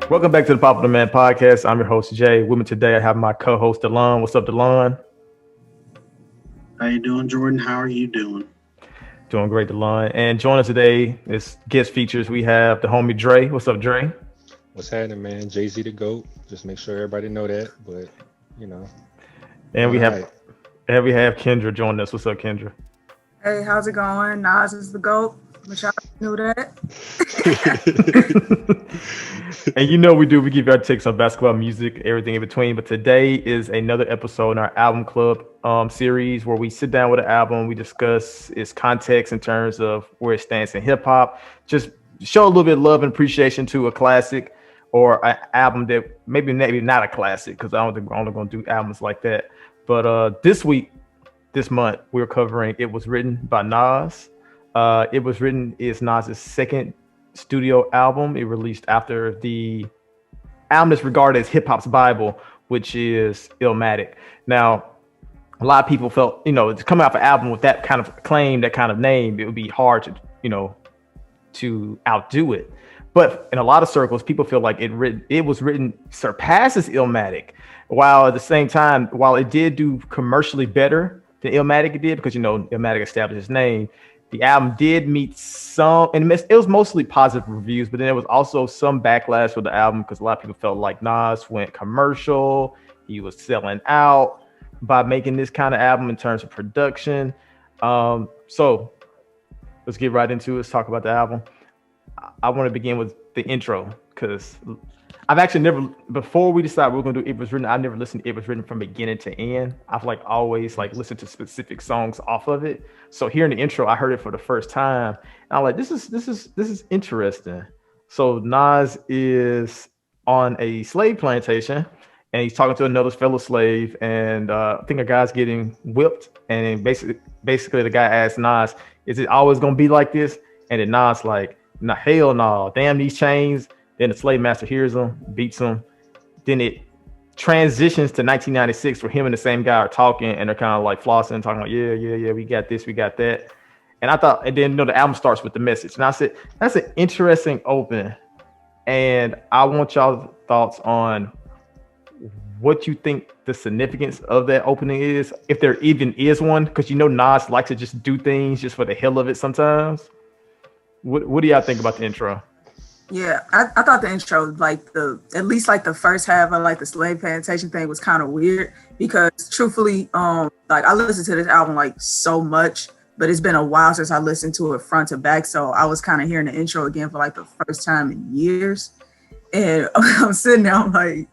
Welcome back to the Popular Man Podcast. I'm your host, Jay. With me today, I have my co-host, Delon. What's up, Delon? How you doing, Jordan? How are you doing? Doing great, Delon. And join us today is guest features. We have the homie Dre. What's up, Dre? What's happening, man? Jay-Z the GOAT. Just make sure everybody know that. But, you know. And we have Kendra joining us. What's up, Kendra? Hey, how's it going? Nas is the GOAT. Wish y'all knew that. And we give our takes on basketball, music, everything in between. But today is another episode in our album club series where we sit down with an album, we discuss its context in terms of where it stands in hip hop, just show a little bit of love and appreciation to a classic or an album that maybe not a classic, because I don't think we're only going to do albums like that. But this month, we're covering It Was Written by Nas. It Was Written is Nas's second studio album. It released after the album that's regarded as hip hop's Bible, which is Illmatic. Now, a lot of people felt, it's coming off an album with that kind of claim, that kind of name, it would be hard to outdo it. But in a lot of circles, people feel like It Was Written surpasses Illmatic, while at the same time, while it did do commercially better than Illmatic did, because Illmatic established its name, the album did meet some, and it was mostly positive reviews, but then there was also some backlash with the album because a lot of people felt like Nas went commercial. He was selling out by making this kind of album in terms of production. So let's get right into it. Let's talk about the album. I want to begin with the intro because I've actually never, before we decided we were going to do It Was Written, I never listened to It Was Written from beginning to end. I've always listened to specific songs off of it. So hearing the intro, I heard it for the first time. And I'm like, this is interesting. So Nas is on a slave plantation and he's talking to another fellow slave. And I think a guy's getting whipped. And basically the guy asks Nas, is it always going to be like this? And then Nas like, nah, hell no, damn these chains. Then the slave master hears him, beats him. Then it transitions to 1996 where him and the same guy are talking and they're kind of like flossing, talking like, yeah, we got this, we got that. And I thought, and then the album starts with the message. And I said, that's an interesting open. And I want y'all's thoughts on what you think the significance of that opening is, if there even is one, because Nas likes to just do things just for the hell of it sometimes. What do y'all think about the intro? Yeah, I thought the intro, at least the first half of the slave plantation thing was kind of weird because truthfully, I listened to this album so much, but it's been a while since I listened to it front to back. So I was kind of hearing the intro again for the first time in years. And I'm sitting there, I'm like,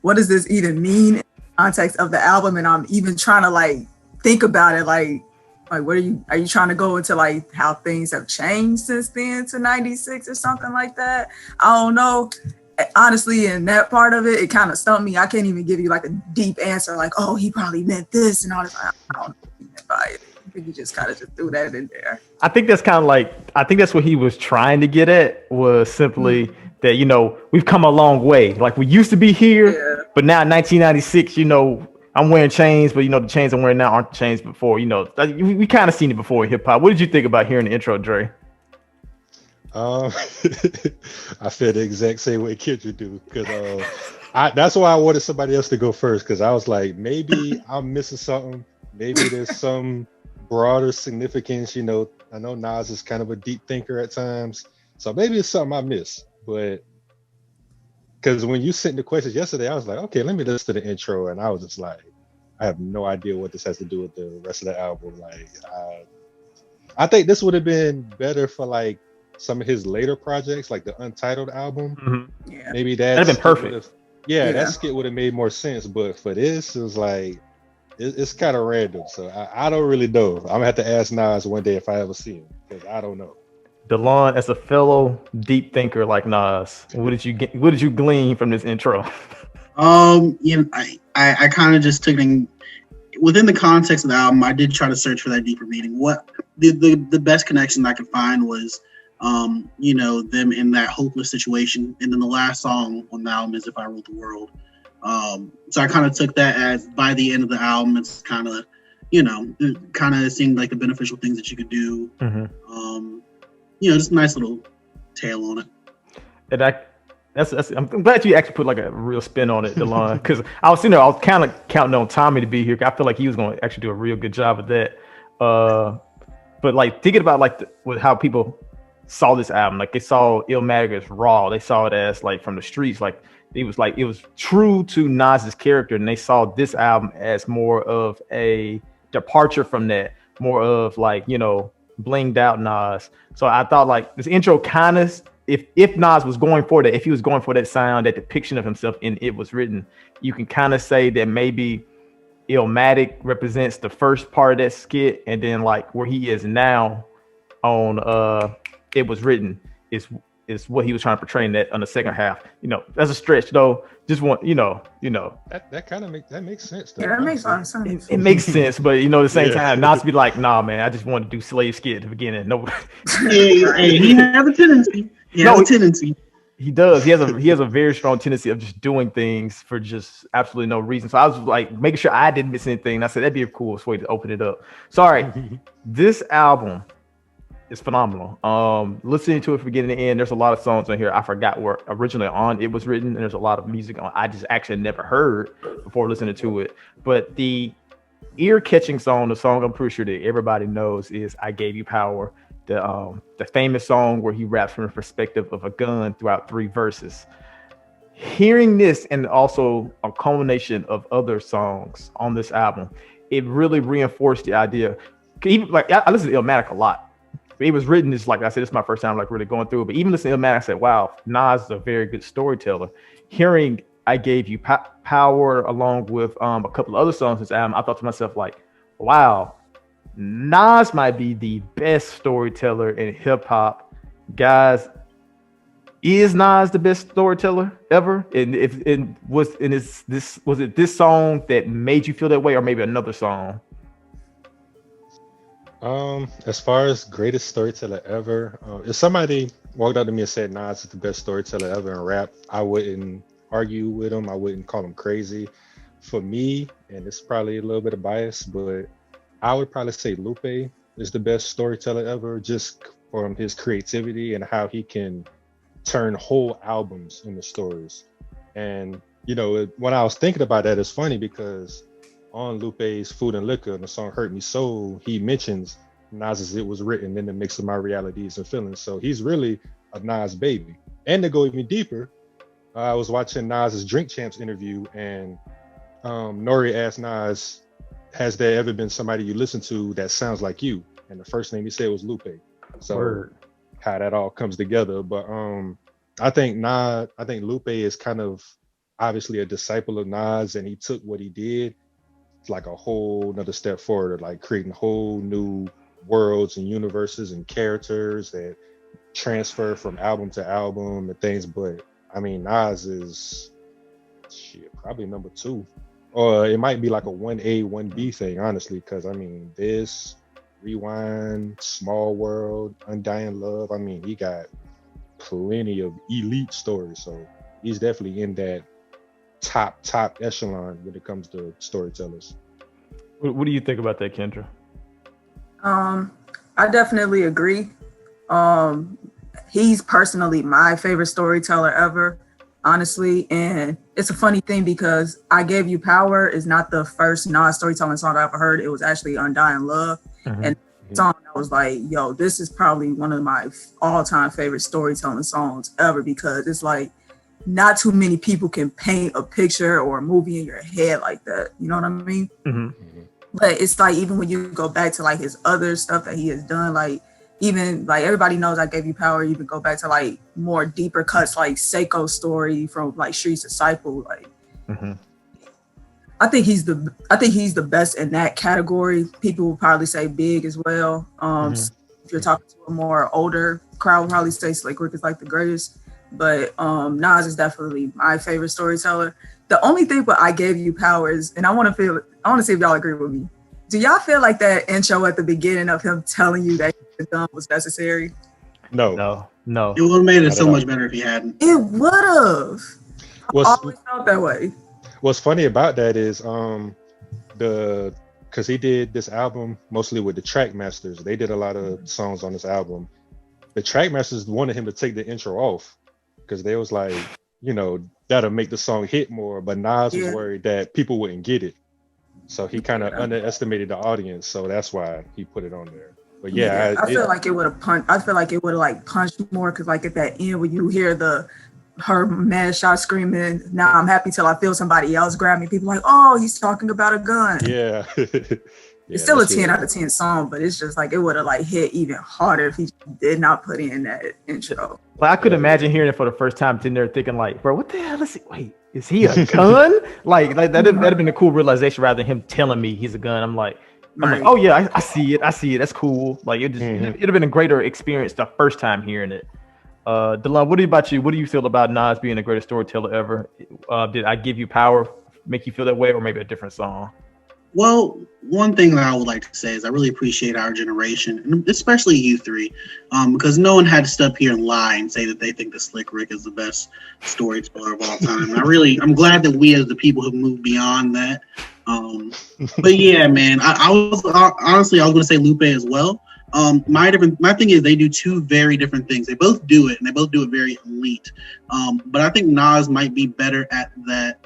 what does this even mean in the context of the album? And I'm even trying to think about it, what are you trying to go into how things have changed since then to 96 or something like that? I don't know. Honestly, in that part of it, it kind of stumped me. I can't even give you a deep answer oh, he probably meant this and all this. I don't know what he meant by it. I think he just kind of just threw that in there. I think that's kind of I think that's what he was trying to get at, was simply that, we've come a long way. We used to be here, but now in 1996, I'm wearing chains, but the chains I'm wearing now aren't the chains before. We kind of seen it before in hip hop. What did you think about hearing the intro, Dre? I feel the exact same way Kendra do, because that's why I wanted somebody else to go first, because I was like, maybe I'm missing something. Maybe there's some broader significance. I know Nas is kind of a deep thinker at times, so maybe it's something I missed. But because when you sent the questions yesterday, I was like, okay, let me listen to the intro. And I was just like, I have no idea what this has to do with the rest of the album. I think this would have been better for some of his later projects, like the Untitled album. Mm-hmm. Yeah. Maybe that'd been perfect. That skit would have made more sense. But for this, it was it's kind of random. So I don't really know. I'm gonna have to ask Nas one day if I ever see him, because I don't know. Delon, as a fellow deep thinker like Nas, what did you glean from this intro? I kind of just took it within the context of the album. I did try to search for that deeper meaning. What the best connection I could find was, them in that hopeless situation, and then the last song on the album is "If I Ruled the World." So I kind of took that as by the end of the album, it's kind of, it kind of seemed like the beneficial things that you could do. Mm-hmm. Just a nice little tail on it. And I'm glad you actually put like a real spin on it, Delon, because I was sitting there, I was kind of counting on Tommy to be here. I feel like he was going to actually do a real good job of that. But like thinking about like with how people saw this album, like they saw Illmatic as raw, they saw it as like from the streets, like it was true to Nas's character, and they saw this album as more of a departure from that, more of like, you know, blinged out Nas. So I thought like this intro kind of, if Nas was going for that, if he was going for that sound, that depiction of himself in It Was Written, you can kind of say that maybe Illmatic represents the first part of that skit, and then like where he is now on It Was Written is what he was trying to portray in that on the second half. You know, that's a stretch though. Just want that kind of makes sense though. Yeah, that makes a lot of sense. It makes sense, but you know, at the same time, not to be like, nah, man, I just wanted to do slave skit at the beginning. No, hey, he has a tendency. He does. He has a very strong tendency of just doing things for just absolutely no reason. So I was like making sure I didn't miss anything. And I said that'd be a cool way to open it up. Sorry, this album is phenomenal. Listening to it from beginning to end, there's a lot of songs on here I forgot were originally on It Was Written, and there's a lot of music on I just actually never heard before listening to it. But the ear-catching song, the song I'm pretty sure that everybody knows, is I Gave You Power. The famous song where he raps from the perspective of a gun throughout 3 verses. Hearing this and also a culmination of other songs on this album, it really reinforced the idea. Even like I listen to Illmatic a lot. It Was Written is like I said, it's my first time like really going through it. But even listening to Illmatic, I said, wow, Nas is a very good storyteller. Hearing I Gave You Power along with a couple of other songs in this album, I thought to myself like, wow, Nas might be the best storyteller in hip hop. Guys, is Nas the best storyteller ever? And was it this song that made you feel that way, or maybe another song? As far as greatest storyteller ever, if somebody walked up to me and said Nas is the best storyteller ever in rap, I wouldn't argue with him. I wouldn't call him crazy. For me, and it's probably a little bit of bias, but I would probably say Lupe is the best storyteller ever, just from his creativity and how he can turn whole albums into stories. And you know, when I was thinking about that, it's funny because on Lupe's Food and Liquor, and the song Hurt Me So, he mentions Nas's It Was Written in the mix of my realities and feelings. So he's really a Nas baby. And to go even deeper, I was watching Nas's Drink Champs interview, and Nori asked Nas, has there ever been somebody you listen to that sounds like you? And the first name he said was Lupe. So how that all comes together. But I think Lupe is kind of obviously a disciple of Nas, and he took what he did like a whole another step forward, like creating whole new worlds and universes and characters that transfer from album to album and things. But I mean, Nas is probably number 2, or it might be like a 1A 1B thing, honestly, because I mean, this Rewind, Small World, Undying Love, I mean, he got plenty of elite stories, so he's definitely in that top echelon when it comes to storytellers. What do you think about that, Kendra? I definitely agree. He's personally my favorite storyteller ever, honestly. And it's a funny thing because I Gave You Power is not the first Nas storytelling song I ever heard. It was actually Undying Love. Mm-hmm. And the song, I was like, yo, this is probably one of my all-time favorite storytelling songs ever, because it's like, not too many people can paint a picture or a movie in your head like that. You know what I mean? Mm-hmm. But it's like, even when you go back to like his other stuff that he has done, like even like everybody knows I Gave You Power. You can go back to like more deeper cuts, like Seiko's story from like Street's Disciple. Like, mm-hmm. I think he's the best in that category. People will probably say Big as well. If you're talking to a more older crowd, will probably say Slick Rick is like the greatest. But Nas is definitely my favorite storyteller. The only thing with I Gave You Power is, and I want to see if y'all agree with me. Do y'all feel like that intro at the beginning of him telling you that the gun was necessary? No. It would have made it so much better if he hadn't. It would have. I always felt that way. What's funny about that is because he did this album mostly with the Trackmasters. They did a lot of songs on this album. The Trackmasters wanted him to take the intro off, because they was like, that'll make the song hit more. But Nas was Yeah. worried that people wouldn't get it, so he kind of underestimated the audience. So that's why he put it on there. But yeah, I feel like it would have punched. I feel like it would have like punched more because like at that end when you hear her mad shot screaming, "Now I'm happy till I feel somebody else grab me." People like, "Oh, he's talking about a gun." Yeah. It's still a 10 out of 10 song, but it's just like it would have like hit even harder if he did not put in that intro. Like I could imagine hearing it for the first time, sitting there thinking like, bro, what the hell is he? Wait, is he a gun? like that'd have been a cool realization rather than him telling me he's a gun. I'm like, oh yeah, I see it. That's cool. Like it'd have been a greater experience the first time hearing it. Delon, what about you? What do you feel about Nas being the greatest storyteller ever? Did I Give You Power make you feel that way, or maybe a different song? Well, one thing that I would like to say is I really appreciate our generation, and especially you three, because no one had to step here and lie and say that they think the Slick Rick is the best storyteller of all time. And I'm glad that we as the people have moved beyond that. But yeah, man, I was honestly, I was going to say Lupe as well. My thing is they do two very different things. They both do it, and they both do it very elite. But I think Nas might be better at that.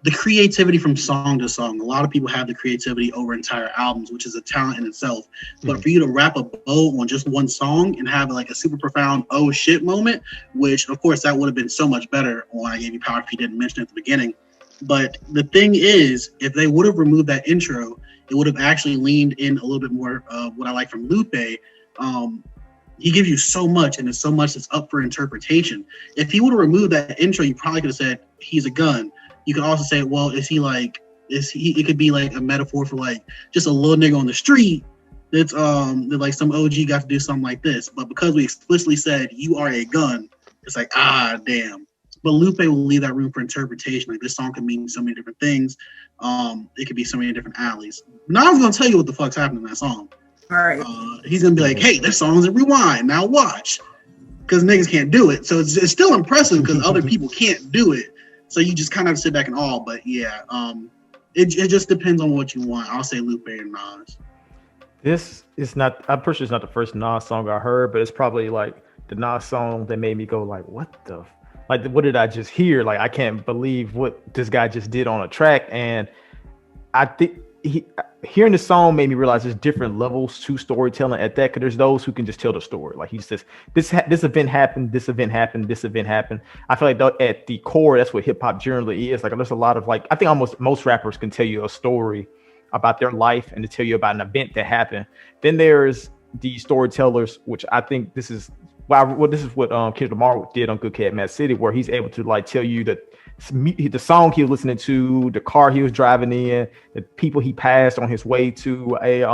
The creativity from song to song. A lot of people have the creativity over entire albums, which is a talent in itself. But for you to wrap a bow on just one song and have like a super profound oh shit moment, which of course that would have been so much better on I Gave You Power if he didn't mention it at the beginning. But the thing is, if they would have removed that intro, it would have actually leaned in a little bit more of what I like from Lupe. He gives you so much, and there's so much that's up for interpretation. If he would have removed that intro, you probably could have said he's a gun. You could also say, well, it could be like a metaphor for like just a little nigga on the street that's that like some OG got to do something like this. But because we explicitly said you are a gun, it's like, damn. But Lupe will leave that room for interpretation. Like this song can mean so many different things. It could be so many different alleys. Now I'm gonna tell you what the fuck's happening in that song. All right. He's gonna be like, hey, this song's a rewind. Now watch. Because niggas can't do it. So it's still impressive because other people can't do it. So you just kind of sit back and all, but yeah, it just depends on what you want. I'll say Lupe and Nas. This is not. I'm pretty sure it's not the first Nas song I heard, but it's probably like the Nas song that made me go like, "What the? Like, what did I just hear? Like, I can't believe what this guy just did on a track." And I think hearing the song made me realize there's different levels to storytelling at that, because there's those who can just tell the story. Like he says, this event happened, this event happened, this event happened. I feel like at the core, that's what hip hop generally is. Like there's a lot of like, I think almost most rappers can tell you a story about their life and to tell you about an event that happened. Then there's the storytellers, which I think this is what Kendrick Lamar did on Good Kid, Mad City, where he's able to like tell you that the song he was listening to, the car he was driving in, the people he passed on his way to a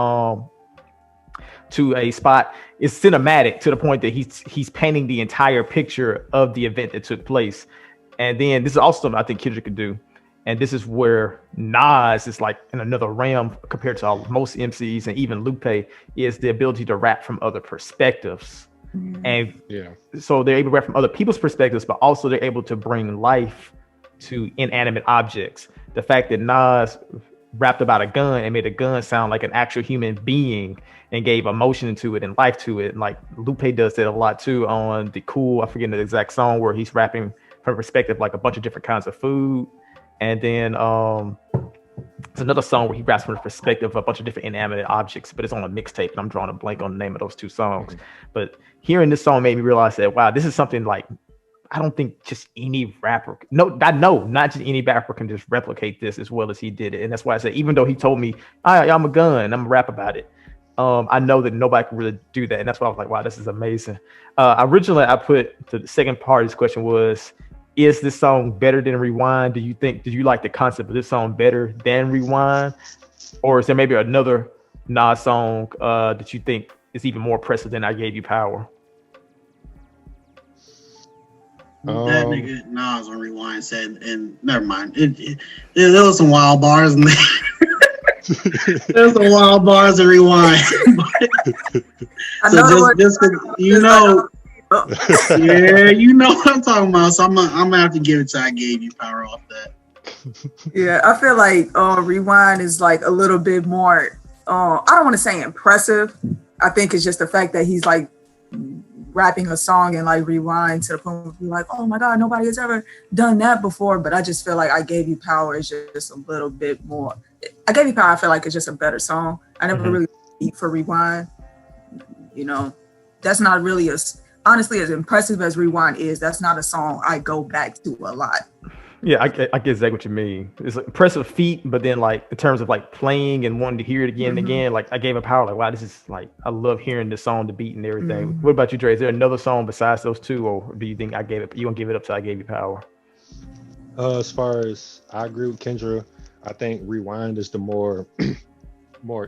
spot is cinematic to the point that he's painting the entire picture of the event that took place. And then this is also something I think Kendrick could do. And this is where Nas is like in another realm compared to most MCs and even Lupe, is the ability to rap from other perspectives. And so they're able to rap from other people's perspectives, but also they're able to bring life to inanimate objects. The fact that Nas rapped about a gun and made a gun sound like an actual human being and gave emotion to it and life to it. And like Lupe does that a lot too on the Cool, I forget the exact song, where he's rapping from a perspective like a bunch of different kinds of food. And then it's another song where he raps from the perspective of a bunch of different inanimate objects, but it's on a mixtape, and I'm drawing a blank on the name of those two songs. But hearing this song made me realize that, wow, this is something like I don't think just any rapper, not just any rapper can just replicate this as well as he did it. And that's why I said, even though he told me, I'm a gun, I'm gonna rap about it, I know that nobody can really do that. And that's why I was like, wow, this is amazing. Originally, I put the second part of this question was, is this song better than Rewind? Did you like the concept of this song better than Rewind? Or is there maybe another Nas song that you think is even more impressive than I Gave You Power? That nigga Nas on Rewind said, and never mind. There was some wild bars in there. There's some wild bars in Rewind. So just you know, yeah, you know what I'm talking about. So I'm gonna have to give it to I Gave You Power off that. Yeah, I feel like Rewind is like a little bit more. I don't want to say impressive. I think it's just the fact that he's like rapping a song and like rewind to the point where you're like, oh my God, nobody has ever done that before. But I just feel like I Gave You Power is just a little bit more. I Gave You Power, I feel like it's just a better song. I never really eat for rewind. You know, that's not really honestly, as impressive as rewind is, that's not a song I go back to a lot. Yeah, I get exactly what you mean. It's like impressive feat, but then like in terms of like playing and wanting to hear it again and again, like I Gave It Power. Like, wow, this is like, I love hearing the song, the beat and everything. What about you, Dre? Is there another song besides those two, or do you think you gonna give it up to I Gave You Power? As far as I agree with Kendra, I think Rewind is the more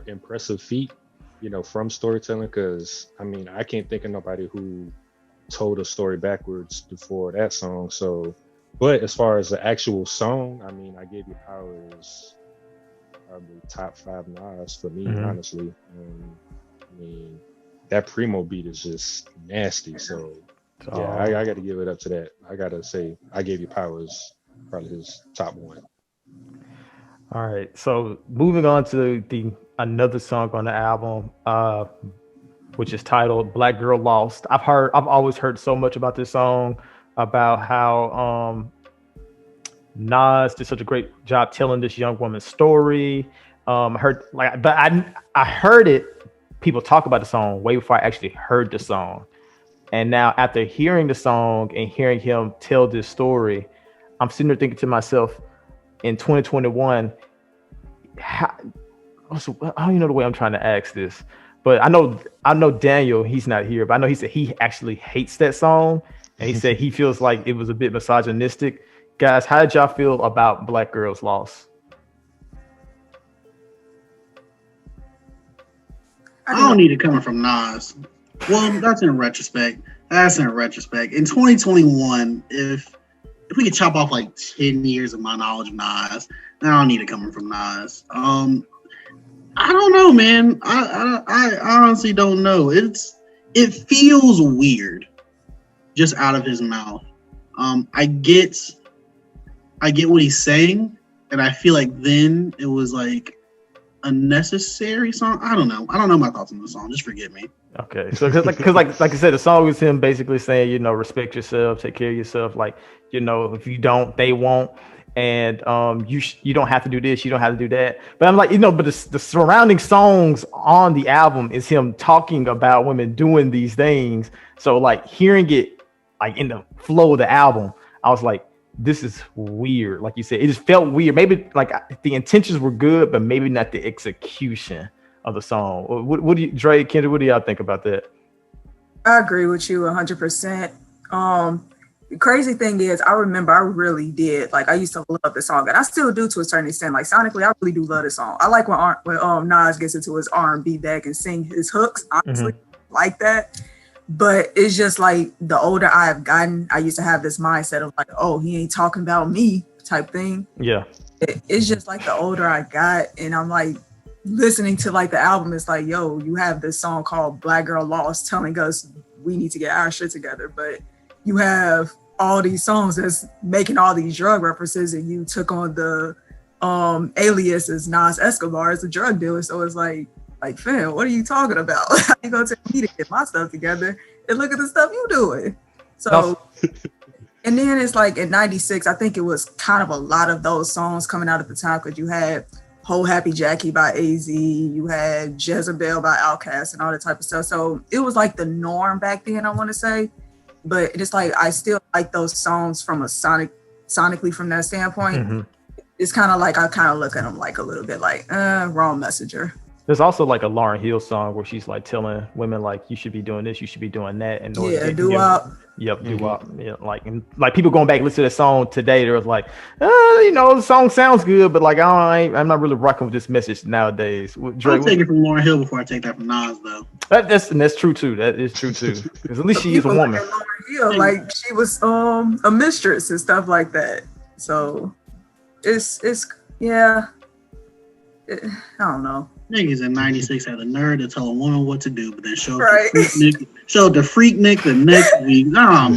impressive feat, you know, from storytelling. Because I mean, I can't think of nobody who told a story backwards before that song. So. But as far as the actual song, I mean, I Gave You Power is probably top 5 Nas for me, honestly. I mean, that Primo beat is just nasty. So, yeah, I got to give it up to that. I got to say, I Gave You Power is probably his top 1. All right. So moving on to another song on the album, which is titled Black Girl Lost. I've always heard so much about this song, about how Nas did such a great job telling this young woman's story. I heard it, people talk about the song way before I actually heard the song. And now after hearing the song and hearing him tell this story, I'm sitting there thinking to myself, in 2021, I don't even know the way I'm trying to ask this, but I know Daniel, he's not here, but I know he said he actually hates that song. And he said he feels like it was a bit misogynistic. Guys, how did y'all feel about Black Girls Lost? I don't need it coming from Nas. Well, that's in retrospect. In 2021, if we could chop off like 10 years of my knowledge of Nas, I don't need it coming from Nas. I don't know, man. I honestly don't know. It feels weird. Just out of his mouth. I get what he's saying, and I feel like then it was like a necessary song. I don't know my thoughts on the song. Just forgive me. Okay, so because like I said, the song is him basically saying, you know, respect yourself, take care of yourself. Like, you know, if you don't, they won't. And you don't have to do this, you don't have to do that. But I'm like, you know, but the surrounding songs on the album is him talking about women doing these things. So like hearing it like in the flow of the album, I was like, this is weird. Like you said, it just felt weird. Maybe like the intentions were good, but maybe not the execution of the song. What do you, Dre, Kendra, what do y'all think about that? I agree with you 100%. The crazy thing is, I remember I really did. Like, I used to love the song, and I still do to a certain extent. Like, sonically, I really do love the song. I like when Nas gets into his R&B bag and sing his hooks. Honestly, like that. But it's just like the older I have gotten, I used to have this mindset of like, oh, he ain't talking about me type thing. Yeah. It's just like the older I got, and I'm like listening to like the album, it's like, yo, you have this song called Black Girl Lost telling us we need to get our shit together. But you have all these songs that's making all these drug references, and you took on the alias as Nas Escobar as a drug dealer. So it's like, fam, what are you talking about? How you gonna tell me to get my stuff together and look at the stuff you doing? So, and then it's like in '96, I think it was kind of a lot of those songs coming out at the time, because you had Whole Happy Jackie by AZ, you had Jezebel by Outkast and all that type of stuff. So it was like the norm back then, I want to say. But it's like, I still like those songs from a sonically from that standpoint. It's kind of like, I kind of look at them like a little bit like, wrong messenger. There's also like a Lauryn Hill song where she's like telling women like, you should be doing this, you should be doing that. And doo-wop. Yep, doo-wop. Yeah, like people going back and listen to the song today, they was like, you know, the song sounds good, but like I'm not really rocking with this message nowadays. Dre, I'll take it from Lauryn Hill before I take that from Nas, though. That's true too. That is true too. Because at least she is a woman. Like Lauryn Hill, like she was a mistress and stuff like that. So it's I don't know. Niggas in '96 had the nerve to tell a woman what to do, but then showed the freak Nick the next week. I'm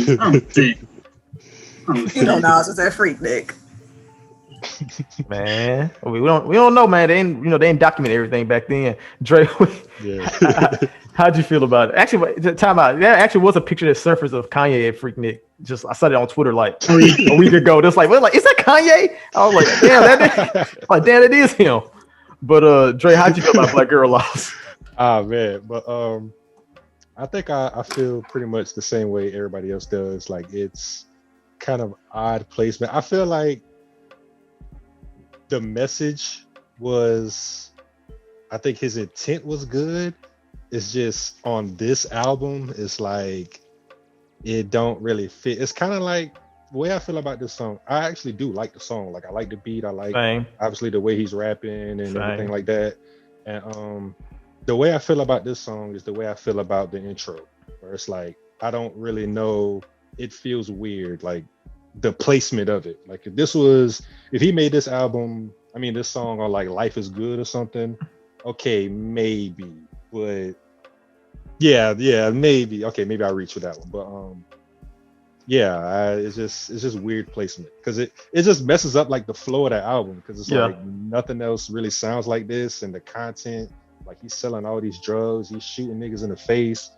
sick. You know, Nas was that freak Nick. Man, we don't know, man. They ain't document everything back then. Dre, Yeah. how'd you feel about it? Actually, time out. There actually was a picture that surfaced of Kanye at Freaknik. Just I saw it on Twitter like Oh, yeah. a week ago. That's like, is that Kanye? I was like, damn, it is him. But Dre, how'd you feel about Black Girl Loss? Ah man, but I think I feel pretty much the same way everybody else does. Like it's kind of odd placement. I feel like the message was, I think his intent was good. It's just on this album, it's like it don't really fit. It's kind of like the way I feel about this song. I actually do like the song. Like I like the beat. I like Same. obviously the way he's rapping and Same. everything like that. And the way I feel about this song is the way I feel about the intro, where it's like I don't really know. It feels weird, like the placement of it. Like if he made this album, I mean this song on like Life Is Good or something, okay, maybe. But yeah, maybe. Okay, maybe I'll reach for that one. But it's just weird placement because it just messes up like the flow of that album because it's like nothing else really sounds like this, and the content, like he's selling all these drugs, he's shooting niggas in the face.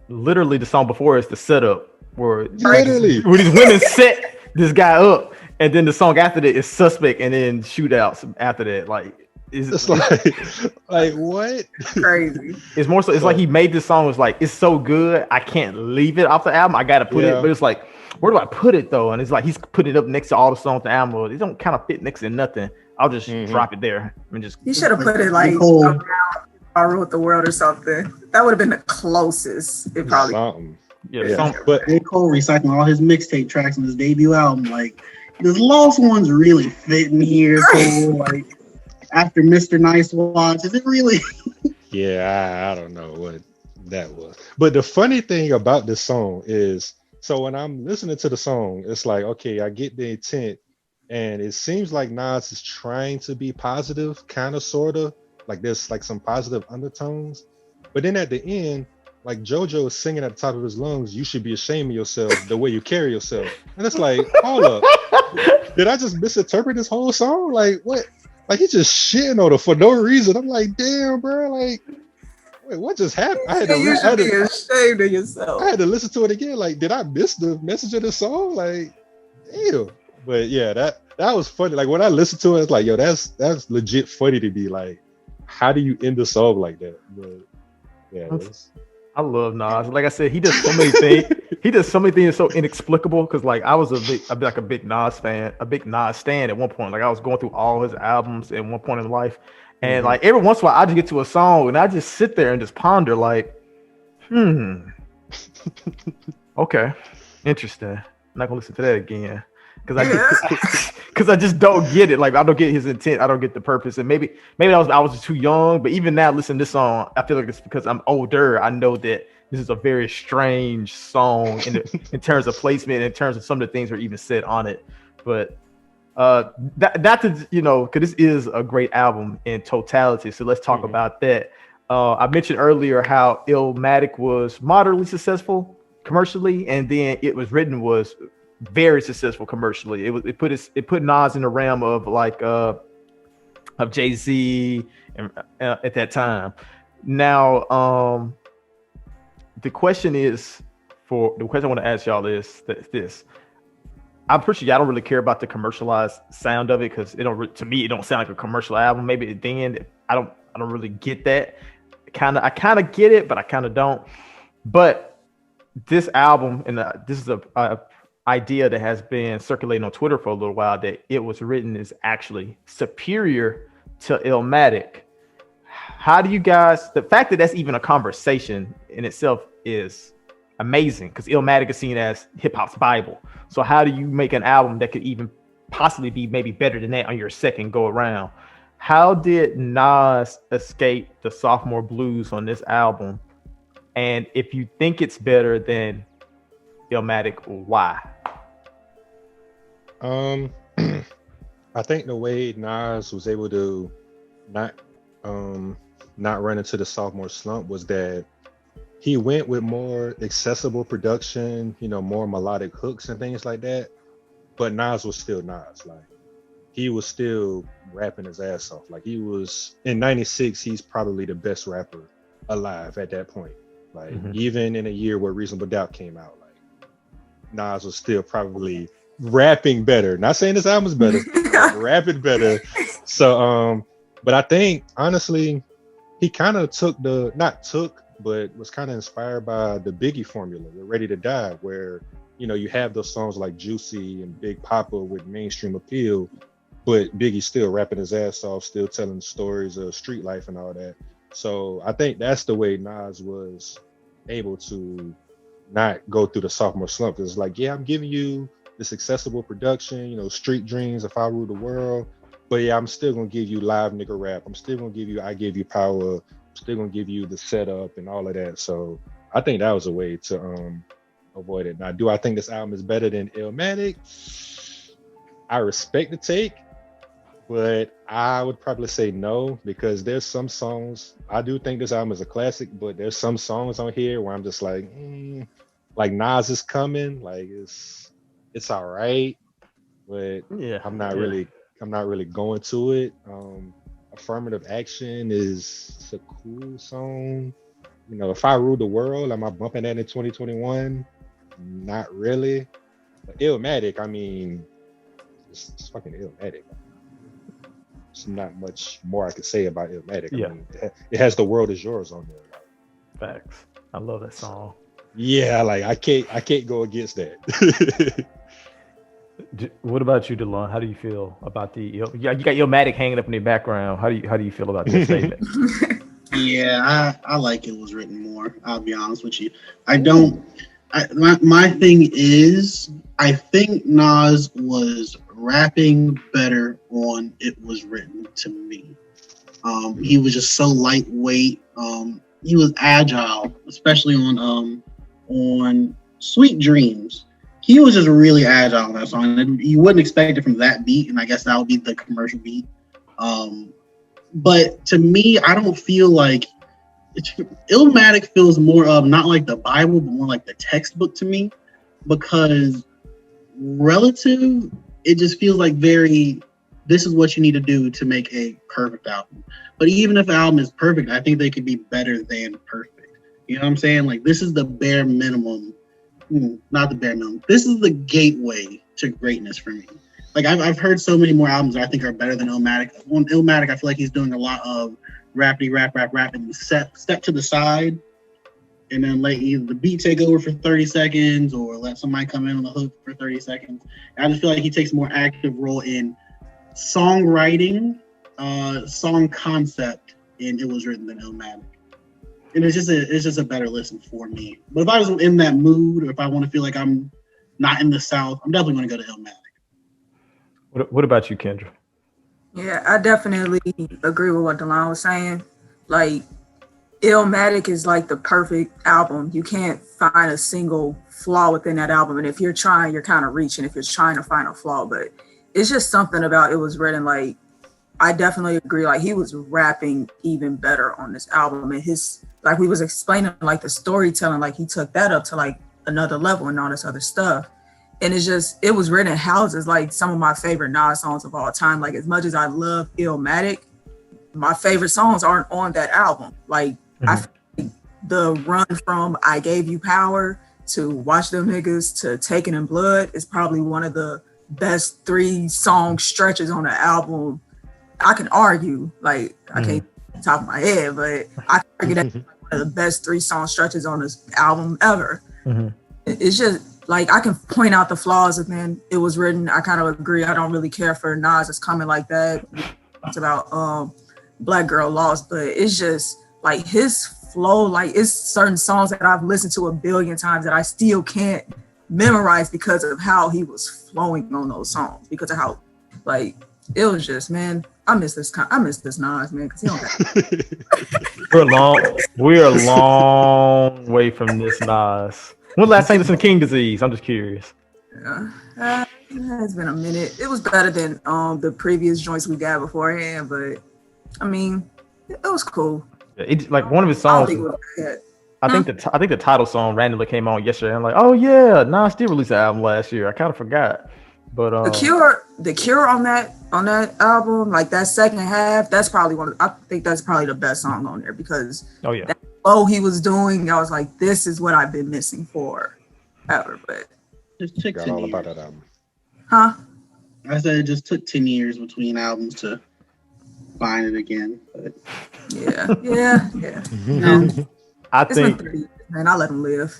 Literally the song before is the setup where literally where these women set this guy up, and then the song after that is Suspect, and then shootouts after that. Like it's like what? Crazy. It's more so. It's like he made this song. It's like it's so good, I can't leave it off the album. I gotta put it. But it's like, where do I put it though? And it's like he's putting it up next to all the songs on the album. It don't kind of fit next to nothing. I'll just drop it there and just. He should have put it like around I Wrote the World or something. That would have been the closest. It probably. Something. But J. Cole recycling all his mixtape tracks on his debut album. Like, does Lost Ones really fit in here? So, like, after Mr. Nice Watch, is it really? Yeah, I don't know what that was. But the funny thing about this song is, so when I'm listening to the song, it's like, okay, I get the intent, and it seems like Nas is trying to be positive, kind of, sort of. Like there's like some positive undertones. But then at the end, like JoJo is singing at the top of his lungs, you should be ashamed of yourself the way you carry yourself. And it's like, hold up. Did I just misinterpret this whole song? Like what? Like he's just shitting on her for no reason. I'm like, damn, bro. Like, wait, what just happened? You should be ashamed of yourself. I had to listen to it again. Like, did I miss the message of the song? Like, damn. But yeah, that was funny. Like when I listened to it, it's like, yo, that's legit funny to be like, how do you end the song like that? But yeah, I love Nas. Like I said, he does so many things. He does so many things so inexplicable. Because like I was a big Nas fan, a big Nas stan at one point. Like I was going through all his albums at one point in life, and like every once in a while, I just get to a song and I just sit there and just ponder, like, okay, interesting. I'm not gonna listen to that again. Because I just don't get it. Like I don't get his intent. I don't get the purpose. And maybe I was just too young. But even now, listening to this song, I feel like it's because I'm older. I know that this is a very strange song in terms of placement, in terms of some of the things that are even said on it. But because this is a great album in totality. So let's talk about that. I mentioned earlier how Illmatic was moderately successful commercially, and then It Was Written was very successful commercially. It put Nas in the realm of like of Jay-Z at that time. Now, the question I want to ask y'all is this. I'm pretty sure y'all don't really care about the commercialized sound of it because to me it don't sound like a commercial album. Maybe at the end I don't really get that. I kind of get it, but I kind of don't. But this album, and this is a idea that has been circulating on Twitter for a little while, that It Was Written is actually superior to Illmatic. How do you guys, the fact that that's even a conversation in itself is amazing, because Illmatic is seen as hip hop's Bible. So how do you make an album that could even possibly be maybe better than that on your second go around? How did Nas escape the sophomore blues on this album? And if you think it's better than Illmatic, why? I think the way Nas was able to not run into the sophomore slump was that he went with more accessible production, more melodic hooks and things like that. but Nas was still Nas. Like he was still rapping his ass off. Like he was in '96. He's probably the best rapper alive at that point. Like even in a year where Reasonable Doubt came out, like Nas was still probably rapping better. Not saying this album's better, but rapping better. So, but I think honestly, he kind of but was kind of inspired by the Biggie formula, the Ready to Die, where you have those songs like Juicy and Big Papa with mainstream appeal, but Biggie's still rapping his ass off, still telling stories of street life and all that. So I think that's the way Nas was able to not go through the sophomore slump. It's like, yeah, I'm giving you this accessible production, Street Dreams, If I Rule the World, but yeah, I'm still gonna give you live nigga rap. I'm still gonna give you I Give You Power. I'm still gonna give you the setup and all of that. So I think that was a way to avoid it. Now, do I think this album is better than Illmatic? I respect the take, but I would probably say no, because there's some songs, I do think this album is a classic, but there's some songs on here where I'm just like Nas Is Coming, like it's all right, but yeah, I'm not really going to it. Affirmative Action is a cool song. If I Rule the World, am I bumping that in 2021? Not really. But Illmatic, I mean, it's fucking Illmatic. There's not much more I could say about Illmatic. Yeah. I mean, it has The World Is Yours on there. Facts. I love that song. Yeah, like I can't go against that. What about you, DeLon? How do you feel about you got Illmatic hanging up in the background? How do you feel about this statement? Yeah, I like It Was Written more. I'll be honest with you. My thing is, I think Nas was rapping better on It Was Written to me. He was just so lightweight. He was agile, especially on Sweet Dreams. He was just really agile on that song. And you wouldn't expect it from that beat, and I guess that would be the commercial beat. But to me, I don't feel like Illmatic feels more of not like the Bible, but more like the textbook to me, because relative, it just feels like this is what you need to do to make a perfect album. But even if the album is perfect, I think they could be better than perfect. You know what I'm saying? Like, this is the bare minimum. Not the bare minimum. This is the gateway to greatness for me. Like, I've heard so many more albums that I think are better than Illmatic. On Illmatic, I feel like he's doing a lot of rappity rap, and step to the side, and then let either the beat take over for 30 seconds or let somebody come in on the hook for 30 seconds. And I just feel like he takes a more active role in songwriting, song concept, and It Was Written than Illmatic. And it's just a better listen for me. But if I was in that mood, or if I want to feel like I'm not in the South, I'm definitely going to go to Illmatic. What about you, Kendra? Yeah, I definitely agree with what DeLon was saying. Like, Illmatic is like the perfect album. You can't find a single flaw within that album. And if you're trying, you're kind of reaching if you're trying to find a flaw. But it's just something about It Was Written. Like, I definitely agree. Like, he was rapping even better on this album. And like we was explaining, like the storytelling, like he took that up to like another level and all this other stuff. And It Was Written houses like some of my favorite Nas songs of all time. Like, as much as I love Illmatic, my favorite songs aren't on that album. Like, I feel like the run from I Gave You Power to Watch Them Niggas to Taken in Blood is probably one of the best 3-song stretches on the album. I can argue, like, I can't off the top of my head, but I can argue that's one of the best 3-song stretches on this album ever. It's just, like, I can point out the flaws, and then It Was Written, I kind of agree. I don't really care for Nas Is Coming like that. It's about Black Girl Lost, but it's just, like, his flow, like, it's certain songs that I've listened to a billion times that I still can't memorize because of how he was flowing on those songs, because of how, like, it was just, man, I miss this Nas, man, because he don't got We're a long way from this Nas. When last time you listened to King Disease? I'm just curious. Yeah, it's been a minute. It was better than the previous joints we got beforehand, but I mean, it was cool. It like one of his songs. I think the title song randomly came on yesterday. I'm like, oh yeah, Nas did release an album last year. I kind of forgot. But the Cure on that album, like that second half, that's probably I think that's probably the best song on there because that flow he was doing, I was like, this is what I've been missing for ever. But it took 10 years. About that album. Huh? I said it just took 10 years between albums to find it again. But yeah. No, I think, been 30 years, man, I let him live.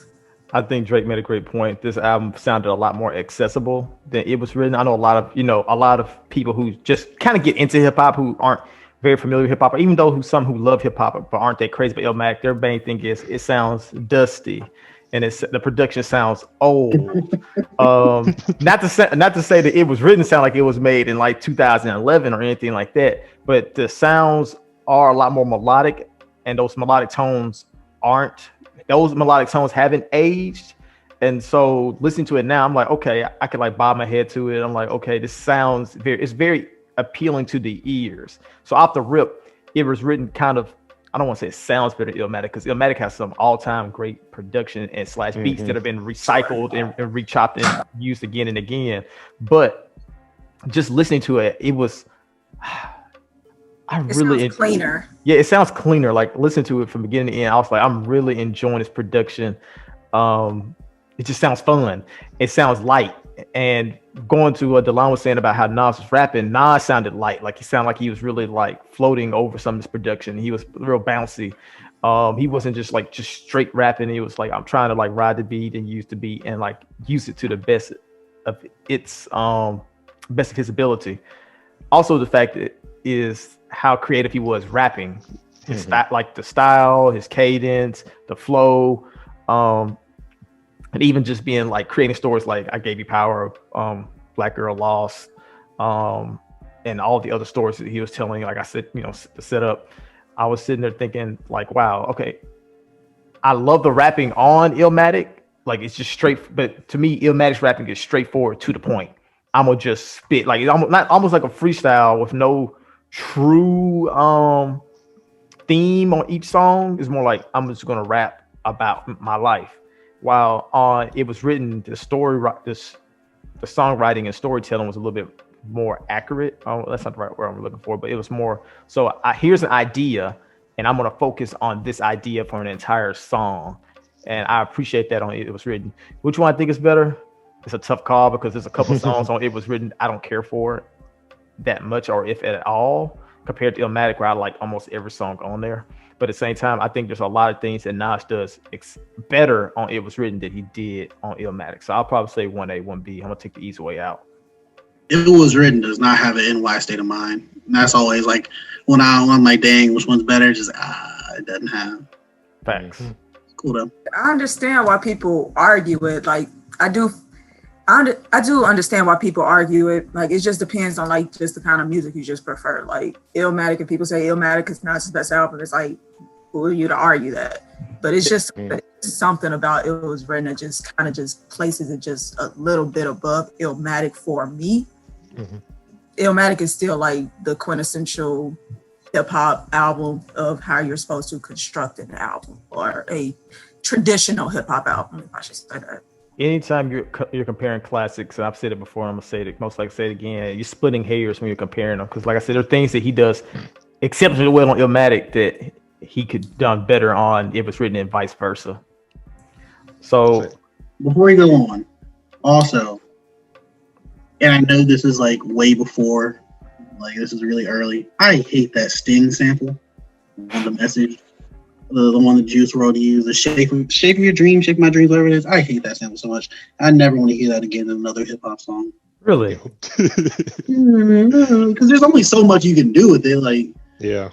I think Drake made a great point. This album sounded a lot more accessible than it was written. I know a lot of people who just kind of get into hip hop who aren't very familiar with hip hop, or even though some who love hip hop but aren't that crazy about Illmatic. Their main thing is it sounds dusty, and the production sounds old. Not to say that it was written sound like it was made in like 2011 or anything like that, but the sounds are a lot more melodic, and those melodic tones haven't aged. And so listening to it now, I'm like, okay, I could like bob my head to it. I'm like, okay, this sounds it's very appealing to the ears. So off the rip, it was written kind of, I don't want to say it sounds better than Illmatic, because Illmatic has some all-time great production and / beats that have been recycled and rechopped and used again and again. But just listening to it, it was cleaner. Yeah, it sounds cleaner. Like listening to it from beginning to end, I was like, I'm really enjoying this production. It just sounds fun. It sounds light. And going to what Delon was saying about how Nas was rapping, Nas sounded light. Like he sounded like he was really like floating over some of this production. He was real bouncy. He wasn't just straight rapping. He was like, I'm trying to like ride the beat and use the beat and like use it to the best of his ability. Also, the fact that is how creative he was rapping. His style, like the style, his cadence, the flow, and even just being like creating stories like I Gave You Power, Black Girl Lost, and all the other stories that he was telling. Like I said, the setup. I was sitting there thinking like, wow, okay, I love the rapping on Illmatic. Like it's just straight, but to me, Illmatic's rapping is straightforward to the point. I'm gonna just spit like it's almost like a freestyle with no true theme on each song. Is more like I'm just gonna rap about my life. While it was written, the songwriting and storytelling was a little bit more accurate. That's not the right word I'm looking for, but it was more. So here's an idea, and I'm gonna focus on this idea for an entire song, and I appreciate that on It Was Written. Which one I think is better? It's a tough call because there's a couple songs on It Was Written I don't care for that much, or if at all, compared to Illmatic, where I like almost every song on there. But at the same time, I think there's a lot of things that Nas does better on It Was Written than he did on Illmatic. So I'll probably say 1A, 1B. I'm gonna take the easy way out. It Was Written does not have an NY state of mind. And that's always like when I'm like, dang, which one's better? Just it doesn't have. Thanks. Cool though. I understand why people argue it. Like I do understand why people argue it. Like it just depends on like just the kind of music you just prefer. Like Illmatic, if people say Illmatic is not his best album, it's like, who are you to argue that? But it's just something about It Was Written that just kind of just places it just a little bit above Illmatic for me. Illmatic is still like the quintessential hip hop album of how you're supposed to construct an album, or a traditional hip hop album, if I should say that. Anytime you're comparing classics, and I've said it before, and I'm gonna say it most likely say it again. You're splitting hairs when you're comparing them, because like I said, there are things that he does exceptionally well on Illmatic that he could done better on It Was Written, and vice versa. So before we go on, also, and I know this is like way before, like this is really early. I hate that Sting sample on the message. The one that Juice WRLD used, the shape of your dream, shape my dreams, whatever it is. I hate that sample so much. I never want to hear that again in another hip hop song. Really? Because there's only so much you can do with it. Like, yeah,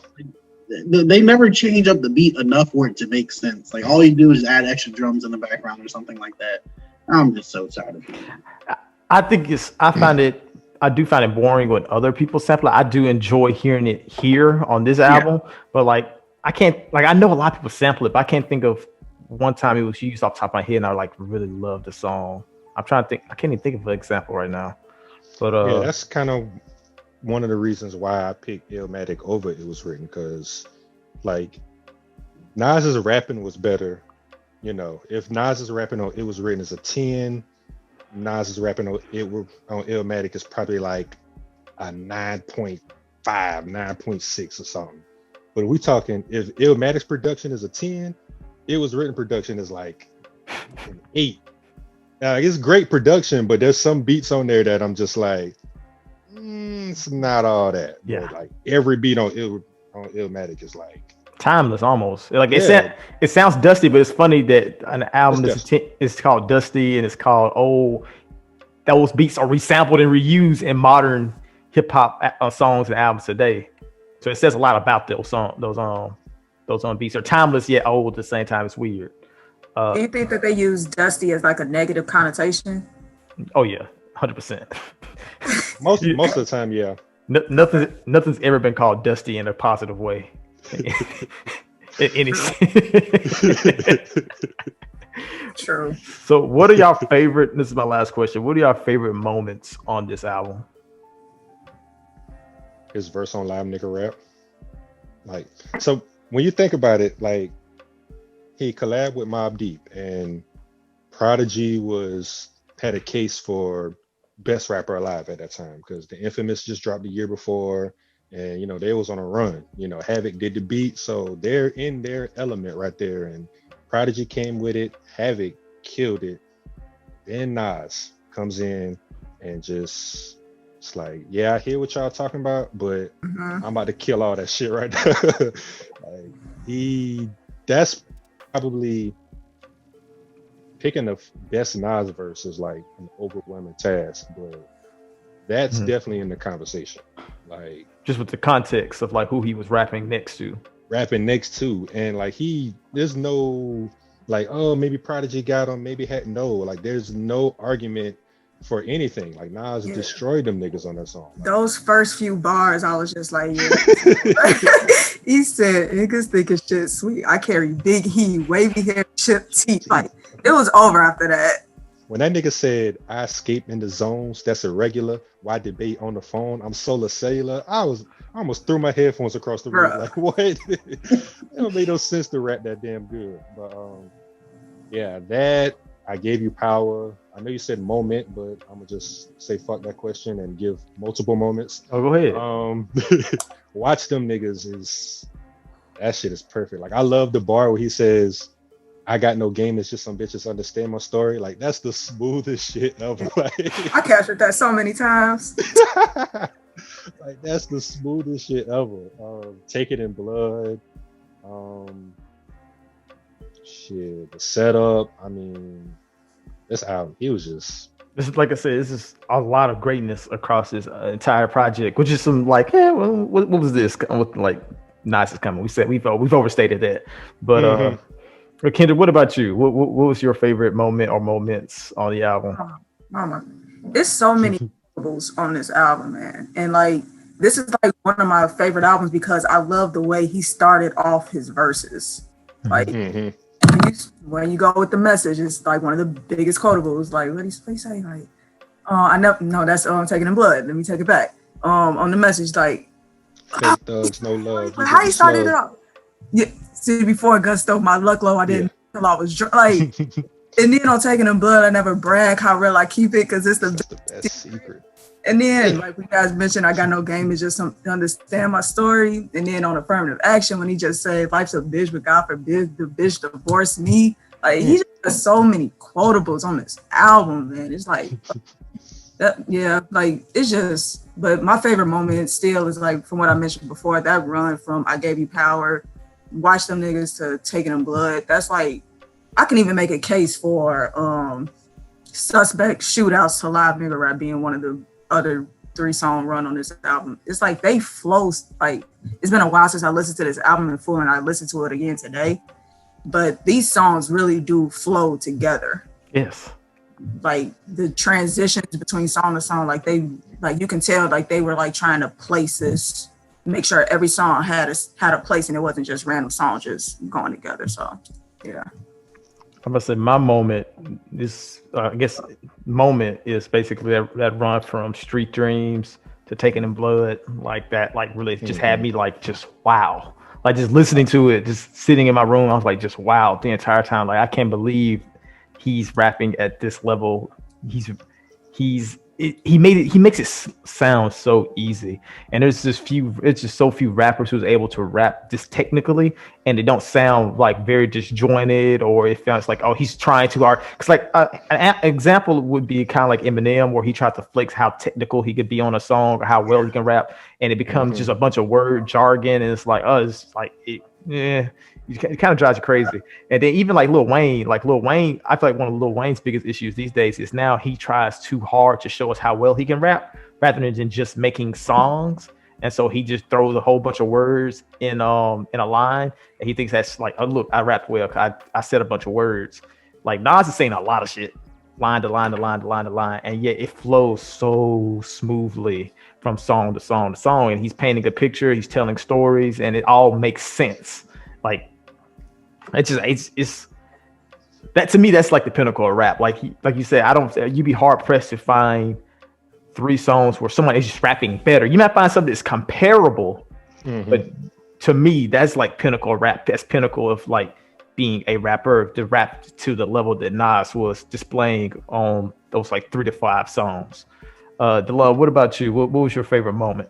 they never change up the beat enough for it to make sense. Like all you do is add extra drums in the background or something like that. I'm just so tired of it. I do find it boring when other people sample it. I do enjoy hearing it here on this album, but like. I can't, like, I know a lot of people sample it, but I can't think of one time it was used off the top of my head and I like really love the song. I'm trying to think, I can't even think of an example right now. But yeah, that's kind of one of the reasons why I picked Illmatic over It Was Written, because like Nas's rapping was better. If Nas's rapping on It Was Written is a 10, Nas is rapping on Illmatic is probably like a 9.5, 9.6 or something. But we talking, if Illmatic's production is a 10, it was written production is like an 8. It's great production, but there's some beats on there that I'm just like, it's not all that. Yeah. But like every beat on Illmatic is like timeless almost. Like it sounds dusty, but it's funny that an album is called Dusty and it's called those beats are resampled and reused in modern hip hop songs and albums today. So it says a lot about those beats are timeless yet old at the same time. It's weird. Do you think that they use dusty as like a negative connotation? Oh yeah, 100%. Most of the time, yeah. Nothing's ever been called dusty in a positive way. True. So what are y'all favorite, this is my last question, what are y'all favorite moments on this album? His verse on Live Nigga Rap. Like, so when you think about it, like he collabed with Mobb Deep and Prodigy had a case for best rapper alive at that time because the Infamous just dropped the year before and they was on a run. Havoc did the beat, so they're in their element right there, and Prodigy came with it, Havoc killed it, then Nas comes in and just, it's like, yeah, I hear what y'all talking about, but I'm about to kill all that shit right now. Like, that's probably picking the best Nas verse is like an overwhelming task, but that's definitely in the conversation. Like, just with the context of like who he was rapping next to, and like there's no like, oh, maybe Prodigy got him, maybe like there's no argument for anything. Like Nas destroyed them niggas on that song. Like, those first few bars, I was just like, yeah. He said, niggas thinking shit sweet. I carry big heat, wavy hair, chipped teeth. Like, it was over after that. When that nigga said, I escape into zones, that's irregular. Why debate on the phone? I'm solar cellular. I almost threw my headphones across the room. Like, what? It don't make no sense to rap that damn good. But yeah, that, I gave you power. I know you said moment, but I'm gonna just say fuck that question and give multiple moments. Oh, go ahead. Watch them niggas that shit is perfect. Like, I love the bar where he says, I got no game, it's just some bitches understand my story. Like, that's the smoothest shit ever. Like, I captured that so many times. Like, that's the smoothest shit ever. Take It in Blood. Shit, the setup. I mean, this album, he was just. This is, like I said, this is a lot of greatness across this entire project, which is some like, what was this? With like Nas is coming. We said we've overstated that, but Kendra, what about you? What was your favorite moment or moments on the album? There's so many syllables on this album, man, and like this is like one of my favorite albums because I love the way he started off his verses. Like when you go with the message, it's like one of the biggest quotables. Like what he say? Like, I know, no, that's I'm taking in blood. Let me take it back. On the message, like, fake thugs, no love. How he started it off? Yeah, see, before Gusto, my luck low, I didn't until I was like, and then on Taking in Blood, I never brag how real I keep it because it's the best secret. And then, like we guys mentioned, I got no game. It's just to understand my story. And then on Affirmative Action, when he just said, life's a bitch, but God forbid the bitch divorce me. Like, he just has so many quotables on this album, man. It's like, like, it's just, but my favorite moment still is like, from what I mentioned before, that run from I Gave You Power, Watch Them Niggas to Taking in Blood. That's like, I can even make a case for Suspect Shootouts to Live Nigga Rap being one of the other 3-song run on this album. It's like they flow, like, it's been a while since I listened to this album in full and I listened to it again today, but these songs really do flow together. Yes. Like the transitions between song to song, like you can tell like they were like trying to place this, make sure every song had a place and it wasn't just random songs just going together. So yeah. I'm gonna say my moment is, I guess, moment is basically that run from Street Dreams to Taking in Blood, like that, like really just had me like just wow, like just listening to it, just sitting in my room, I was like just wow the entire time, like I can't believe he's rapping at this level he makes it sound so easy, and it's just so few rappers who's able to rap this technically, and they don't sound like very disjointed, or it sounds like, oh, he's trying too hard. Because like an example would be kind of like Eminem, where he tries to flex how technical he could be on a song or how well he can rap, and it becomes just a bunch of word jargon, and it's like, oh, it's like it kind of drives you crazy. And then even like Lil Wayne, I feel like one of Lil Wayne's biggest issues these days is now he tries too hard to show us how well he can rap rather than just making songs. And so he just throws a whole bunch of words in a line, and he thinks that's like, oh look, I rap well. I said a bunch of words. Like Nas is saying a lot of shit, line to line to line to line to line, and yet it flows so smoothly from song to song to song. And he's painting a picture, he's telling stories, and it all makes sense. Like it's that, to me, that's like the pinnacle of rap. Like you said, you'd be hard pressed to find 3 songs where someone is just rapping better. You might find something that's comparable, but to me, that's like pinnacle of rap. That's pinnacle of like being a rapper, to rap to the level that Nas was displaying on those like 3 to 5 songs. DeLove, what about you? What was your favorite moment?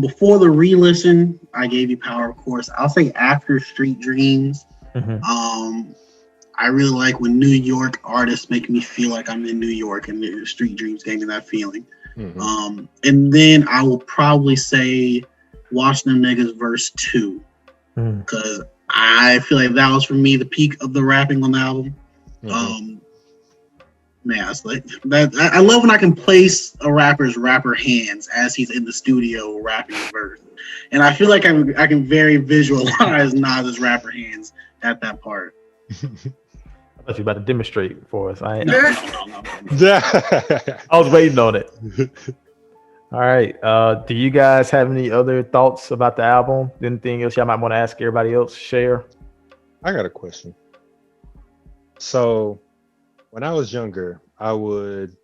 Before the re-listen, I gave you Power, of course. I'll say after Street Dreams. I really like when New York artists make me feel like I'm in New York, and the Street Dreams gave me that feeling. And then I will probably say Watch Them Niggas verse 2, because I feel like that was for me the peak of the rapping on the album. Man, it's like that. I love when I can place a rapper's rapper hands as he's in the studio rapping the verse, and I feel like I can very visualize Nas's rapper hands at that part. I thought you were about to demonstrate for us. No. I was waiting on it. All right. Do you guys have any other thoughts about the album? Anything else y'all might want to ask everybody else? Share. I got a question. So, when I was younger, I would,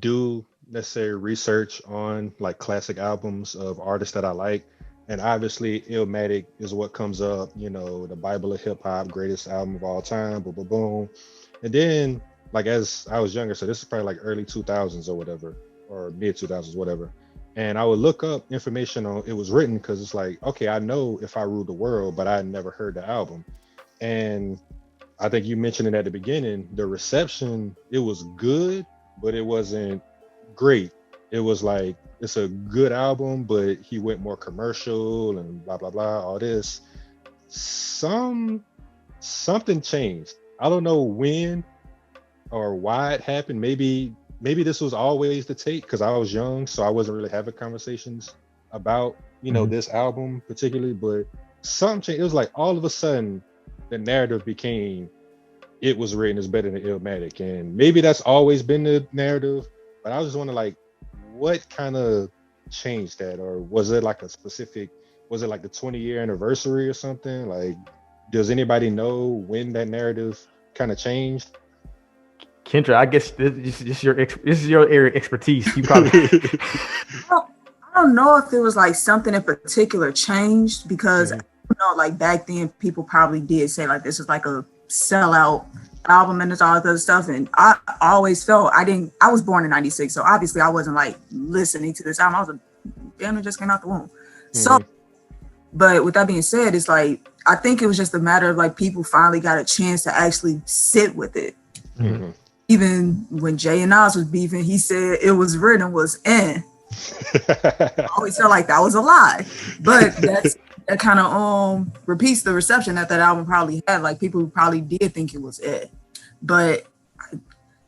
do necessary research on like classic albums of artists that I like. And obviously Illmatic is what comes up, the Bible of hip hop, greatest album of all time, boom, boom, boom. And then like, as I was younger, so this is probably like early 2000s or whatever, or mid 2000s, whatever. And I would look up information on it was written, because it's like, okay, I know If I Ruled the World, but I had never heard the album. And I think you mentioned it at the beginning, the reception, it was good, but it wasn't great. It was like, it's a good album, but he went more commercial and blah, blah, blah, all this. Something changed. I don't know when or why it happened. Maybe this was always the take, because I was young, so I wasn't really having conversations about, this album particularly, but something changed. It was like all of a sudden, the narrative became, it was written is better than Illmatic. And maybe that's always been the narrative, but I was just wondering, like, what kind of changed that? Or was it like was it like the 20-year anniversary or something? Like, does anybody know when that narrative kind of changed? Kendra, I guess this is your area of expertise. You probably I don't know if it was like something in particular changed, because like back then people probably did say like this was like a sellout album and all that other stuff, and I always felt I was born in 96, so obviously I wasn't like listening to this album. I was a family just came out the womb. So but with that being said, it's like I think it was just a matter of like people finally got a chance to actually sit with it. Even when Jay and Nas was beefing, he said it was written was I always felt like that was a lie, but that kind of repeats the reception that album probably had. Like people probably did think it was it, but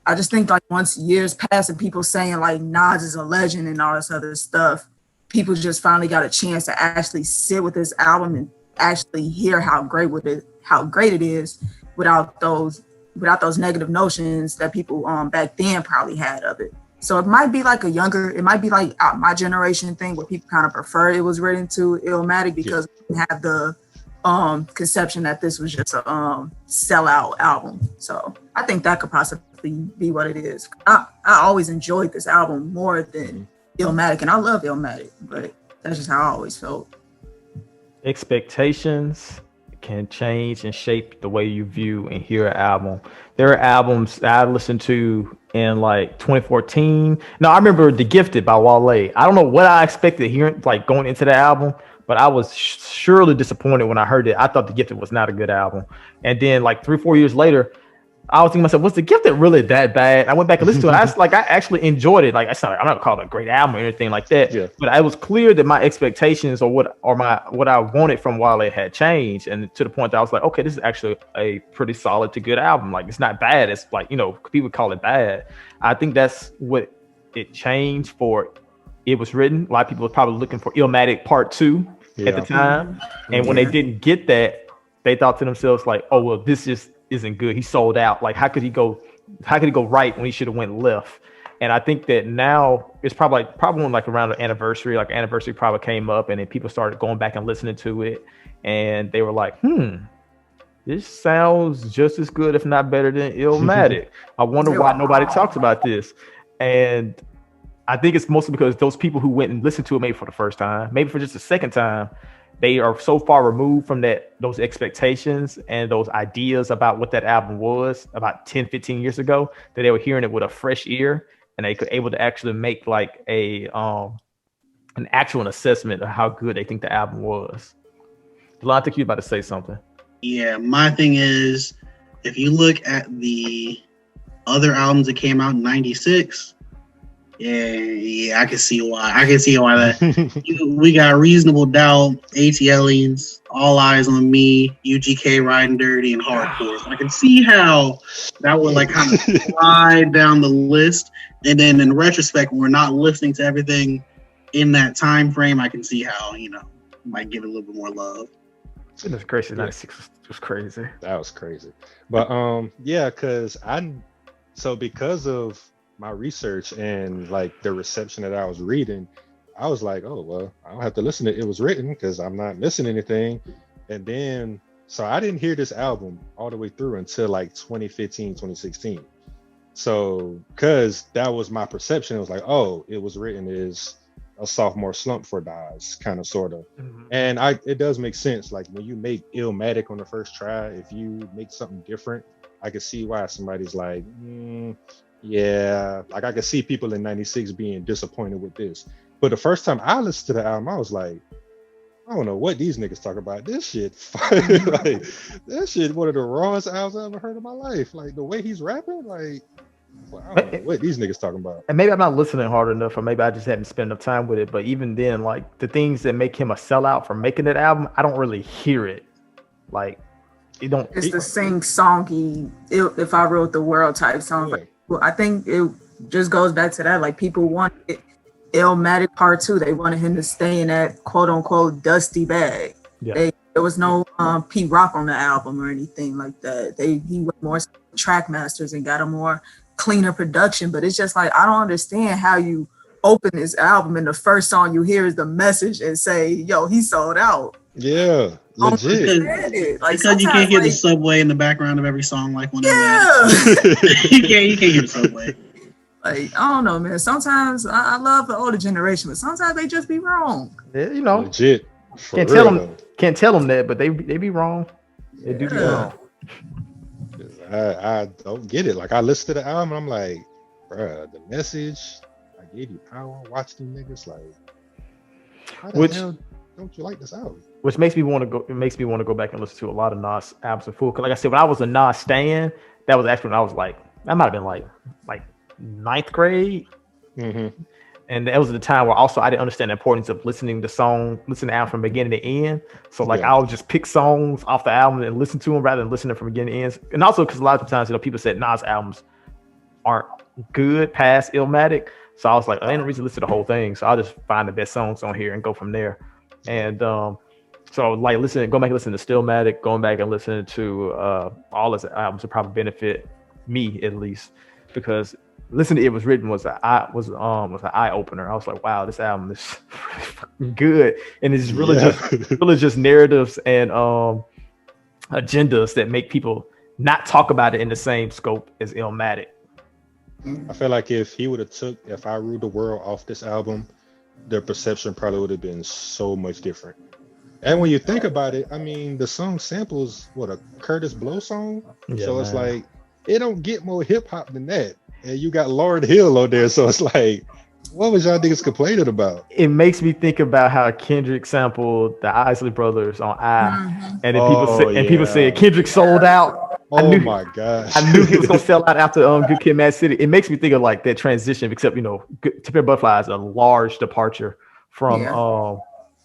I just think like once years passed and people saying like Nas is a legend and all this other stuff, people just finally got a chance to actually sit with this album and actually hear how great it is without those negative notions that people back then probably had of it. So it might be like my generation thing where people kind of prefer it was written to Illmatic, because we have the conception that this was just a sellout album. So I think that could possibly be what it is. I always enjoyed this album more than Illmatic, and I love Illmatic, but that's just how I always felt. Expectations can change and shape the way you view and hear an album. There are albums that I listened to in like 2014. No, I remember The Gifted by Wale. I don't know what I expected hearing, like going into the album, but I was surely disappointed when I heard it. I thought The Gifted was not a good album. And then like 3-4 years later, I was thinking to myself, was The Gifted really that bad? I went back and listened to it. I actually enjoyed it. Like I'm not calling it a great album or anything like that. Yeah. But it was clear that my expectations or what I wanted from Wale had changed, and to the point that I was like, okay, this is actually a pretty solid to good album. Like it's not bad. It's like, people call it bad. I think that's what it changed for. It was written. A lot of people were probably looking for Illmatic Part 2 at the time, and when they didn't get that, they thought to themselves like, oh well, this just isn't good. He sold out. Like how could he go right when he should have went left? And I think that now it's probably like around the anniversary, like anniversary probably came up, and then people started going back and listening to it, and they were like, this sounds just as good, if not better than Illmatic. I wonder why nobody talks about this. And I think it's mostly because those people who went and listened to it maybe for the first time, maybe for just the second time, they are so far removed from those expectations and those ideas about what that album was about 10-15 years ago, that they were hearing it with a fresh ear, and they could able to actually make like an actual assessment of how good they think the album was. Delon, I think you're about to say something. Yeah, my thing is, if you look at the other albums that came out in '96, I can see why. that. We got Reasonable Doubt, ATLiens, All Eyes on Me, UGK, Riding Dirty, and Hardcore. I can see how that would like kind of slide down the list. And then in retrospect, when we're not listening to everything in that time frame, I can see how, might give it a little bit more love. That's crazy. 96 was crazy. That was crazy. But because of my research and like the reception that I was reading, I was like, oh well, I don't have to listen to It Was Written because I'm not missing anything. And then so I didn't hear this album all the way through until like 2015, 2016. So because that was my perception, it was like, oh, It Was Written is a sophomore slump for Nas, kind of sort of. And it does make sense. Like when you make Illmatic on the first try, if you make something different, I could see why somebody's like, yeah, like I could see people in '96 being disappointed with this. But the first time I listened to the album, I was like, I don't know what these niggas talk about. This shit, like that shit, one of the rawest albums I ever heard in my life. Like the way he's rapping, like, well, I don't know what these niggas talking about. And maybe I'm not listening hard enough, or maybe I just haven't spent enough time with it. But even then, like the things that make him a sellout for making that album, I don't really hear it. Like, you don't. It's the sing-songy, if I wrote the world type song. Yeah. Like, well, I think it just goes back to that. Like people wanted Illmatic Part 2. They wanted him to stay in that quote unquote dusty bag. Yeah. There was no Pete Rock on the album or anything like that. He went more track masters and got a more cleaner production. But it's just like, I don't understand how you open this album and the first song you hear is the message and say, yo, he sold out. Yeah, legit. Like because you can't hear the subway in the background of every song, like when you can't hear the subway. Like, I don't know, man. Sometimes I love the older generation, but sometimes they just be wrong. Yeah, legit. Can't tell them that, but they be wrong. They do be wrong. I don't get it. Like I listened to the album, and I'm like, bruh, the message, I gave you power. Watch them niggas. Like, how the hell don't you like this album? Which makes me want to go. It makes me want to go back and listen to a lot of Nas albums in full. Cause like I said, when I was a Nas stan, that was actually when I was like, that might have been like ninth grade. Mm-hmm. And that was the time where also I didn't understand the importance of listening to the album from beginning to end. So like I would just pick songs off the album and listen to them rather than listening from beginning to end. And also because a lot of times, people said Nas albums aren't good past Illmatic. So I was like, I ain't no reason to listen to the whole thing. So I'll just find the best songs on here and go from there. And so like going back and listening to Stillmatic, going back and listening to all his albums would probably benefit me at least, because listening to It Was Written was an eye opener. I was like, wow, this album is really good, and it's really just narratives and agendas that make people not talk about it in the same scope as Illmatic. I feel like if he would have took If I Ruled the World off this album, the perception probably would have been so much different. And when you think about it, I mean, the song samples what, a Curtis Blow song, Yeah, so it's man. like it don't get more hip hop than that. And you got Lauryn Hill on there, so it's like, what was y'all niggas complaining about? It makes me think about how Kendrick sampled the Isley Brothers on I, Mhm. and then Oh people said yeah. Kendrick sold out. I Oh knew my gosh. I knew he was gonna sell out after Good Kid, Mad City. It makes me think of like that transition, except To Pimp a Butterfly is a large departure from Yeah.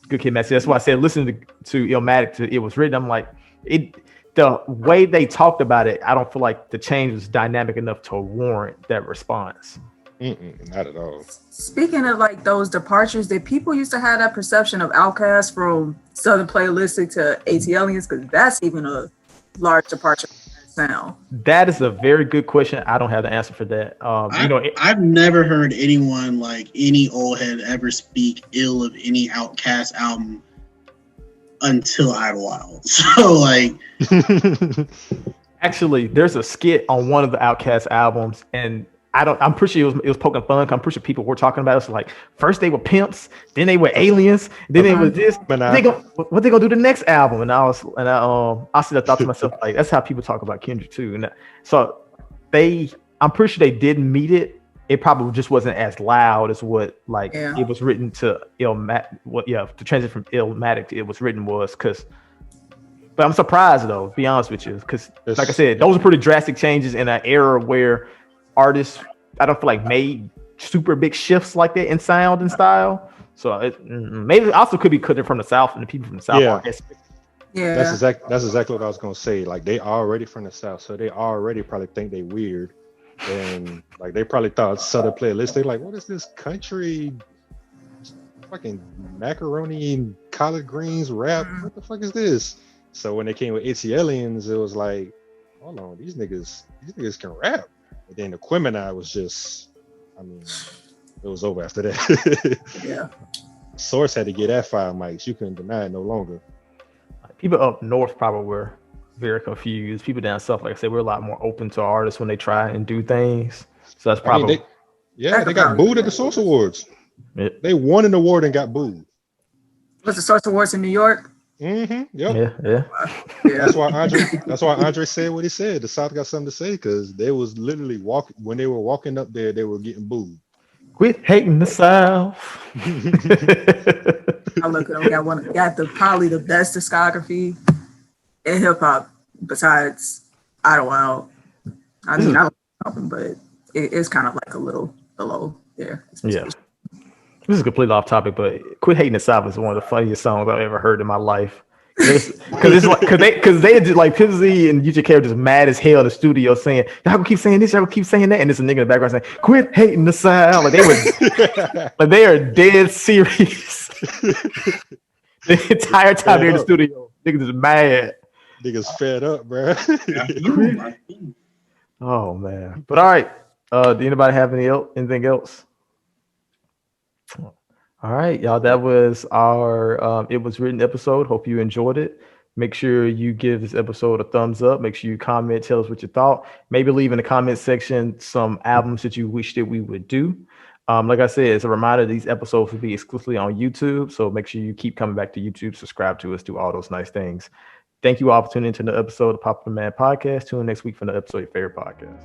Good Kid, Mad City. That's why I said listening to Illmatic, It Was Written. I'm like it. The way they talked about it, I don't feel like the change was dynamic enough to warrant that response. Not at all. Speaking of like those departures, did people used to have that perception of Outkast from Southern Playalistic to ATLians? Because that's even a large departure from that sound. That is a very good question. I don't have the answer for that. I've never heard anyone, like any old head, ever speak ill of any Outkast album until Idlewild. So like, actually, there's a skit on one of the Outkast albums, and I'm pretty sure it was poking fun. I'm pretty sure people were talking about it. So like, first they were pimps, then they were aliens, then they were this. What they gonna do the next album? And I still thought to myself, like, that's how people talk about Kendrick too. And so I'm pretty sure they didn't meet it. It probably just wasn't as loud as what it was written to Illmatic. The transition from Illmatic to It Was Written was because. But I'm surprised though, to be honest with you, because like I said, those are pretty drastic changes in an era where artists, I don't feel like made super big shifts like that in sound and style. So it maybe also could be cutting from the South and the people from the South. Yeah, that's exactly what I was gonna say. Like, they already from the South, so they already probably think they weird, and like they probably thought Southern Playlist. They like, what is this country, fucking macaroni and collard greens rap? What the fuck is this? So when they came with ATLians, it was like, hold on, these niggas can rap. And then the Aquemini was just, I mean, it was over after that. Yeah. Source had to get that 5 mics. You couldn't deny it no longer. People up north probably were very confused. People down south, like I said, we're a lot more open to artists when they try and do things. So that's probably. They got booed at the Source Awards. Yeah. They won an award and got booed. Was the Source Awards in New York? Yep. Yeah. That's why Andre said what he said. The South got something to say, because they was literally when they were walking up there, they were getting booed. Quit hating the South. I look at them, got probably the best discography in hip hop besides Idlewild. I mean, I don't know them, but it's kind of like a little below there. Yeah. This is completely off topic, but "Quit Hating the South" is one of the funniest songs I've ever heard in my life. Because they just like Pizzy and UGK are just mad as hell in the studio saying, y'all gonna keep saying this, y'all gonna keep saying that, and there's a nigga in the background saying, "Quit hating the South." Like they are dead serious. The entire time they're in the studio, niggas is mad. Niggas fed up, bro. Oh man. But all right. Do anybody have anything else? All right, y'all. That was our It Was Written episode. Hope you enjoyed it. Make sure you give this episode a thumbs up. Make sure you comment, tell us what you thought. Maybe leave in the comment section some albums that you wish that we would do. Like I said, it's a reminder these episodes will be exclusively on YouTube. So make sure you keep coming back to YouTube, subscribe to us, do all those nice things. Thank you all for tuning into the episode of Popular Man Podcast. Tune in next week for the episode of your favorite podcast.